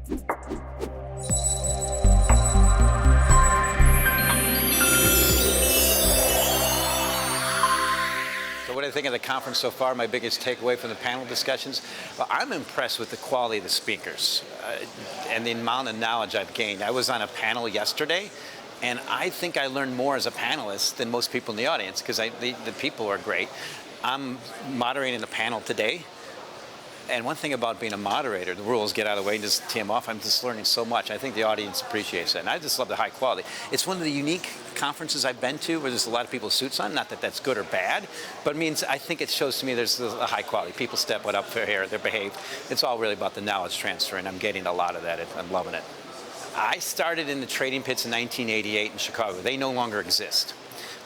So what do I think of the conference so far? My biggest takeaway from the panel discussions? Well, I'm impressed with the quality of the speakers and the amount of knowledge I've gained. I was on a panel yesterday, and I think I learned more as a panelist than most people in the audience, because the people are great. I'm moderating the panel today. And one thing about being a moderator, the rules get out of the way and just tee them off. I'm just learning so much. I think the audience appreciates that. And I just love the high quality. It's one of the unique conferences I've been to where there's a lot of people with suits on. Not that that's good or bad, but it means I think it shows to me there's a high quality. People step up for here, they behave. It's all really about the knowledge transfer, and I'm getting a lot of that. I'm loving it. I started in the trading pits in 1988 in Chicago. They no longer exist.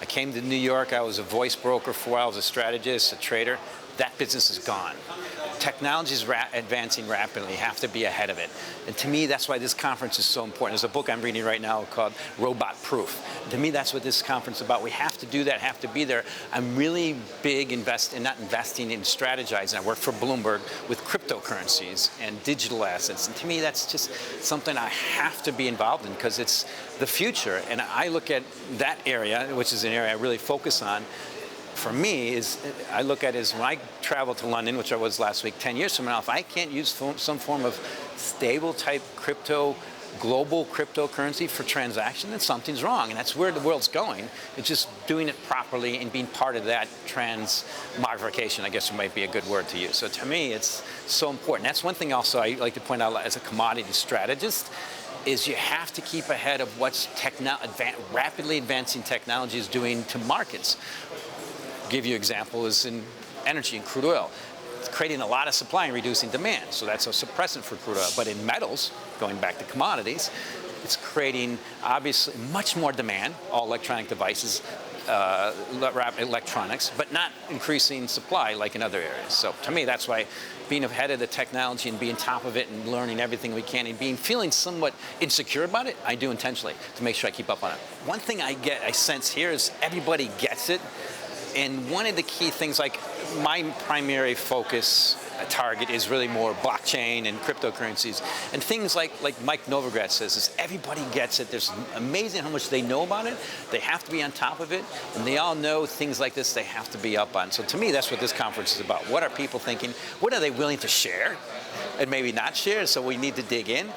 I came to New York. I was a voice broker for a while. I was a strategist, a trader. That business is gone. Technology is advancing rapidly. You have to be ahead of it. And to me, that's why this conference is so important. There's a book I'm reading right now called Robot Proof. To me, that's what this conference is about. We have to do that, have to be there. I'm really big not investing in strategizing. I work for Bloomberg with cryptocurrencies and digital assets. And to me, that's just something I have to be involved in because it's the future. And I look at that area, which is an area I really focus on. For me, I look at it as when I travel to London, which I was last week, 10 years from now, if I can't use some form of stable type global cryptocurrency for transaction, then something's wrong. And that's where the world's going. It's just doing it properly and being part of that transmogrification, I guess might be a good word to use. So to me, it's so important. That's one thing also I like to point out as a commodity strategist, is you have to keep ahead of what's rapidly advancing technology is doing to markets. Give you an example is in energy and crude oil. It's creating a lot of supply and reducing demand, so that's a suppressant for crude oil. But in metals, going back to commodities, it's creating obviously much more demand, all electronic devices, electronics, but not increasing supply like in other areas. So to me, that's why being ahead of the technology and being top of it and learning everything we can and feeling somewhat insecure about it, I do intentionally to make sure I keep up on it. One thing I sense here is everybody gets it. And one of the key things, like my primary focus target is really more blockchain and cryptocurrencies. And things like Mike Novogratz says, is everybody gets it. There's amazing how much they know about it. They have to be on top of it. And they all know things like this they have to be up on. So to me, that's what this conference is about. What are people thinking? What are they willing to share and maybe not share? So we need to dig in.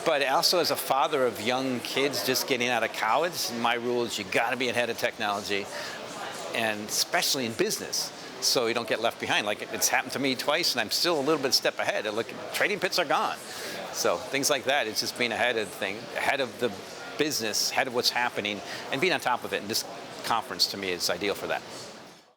But also as a father of young kids just getting out of college, my rule is you got to be ahead of technology. And especially in business, so you don't get left behind. Like it's happened to me twice, and I'm still a little bit step ahead. Trading pits are gone. So things like that, it's just being ahead of the business, ahead of what's happening, and being on top of it. And this conference, to me, is ideal for that.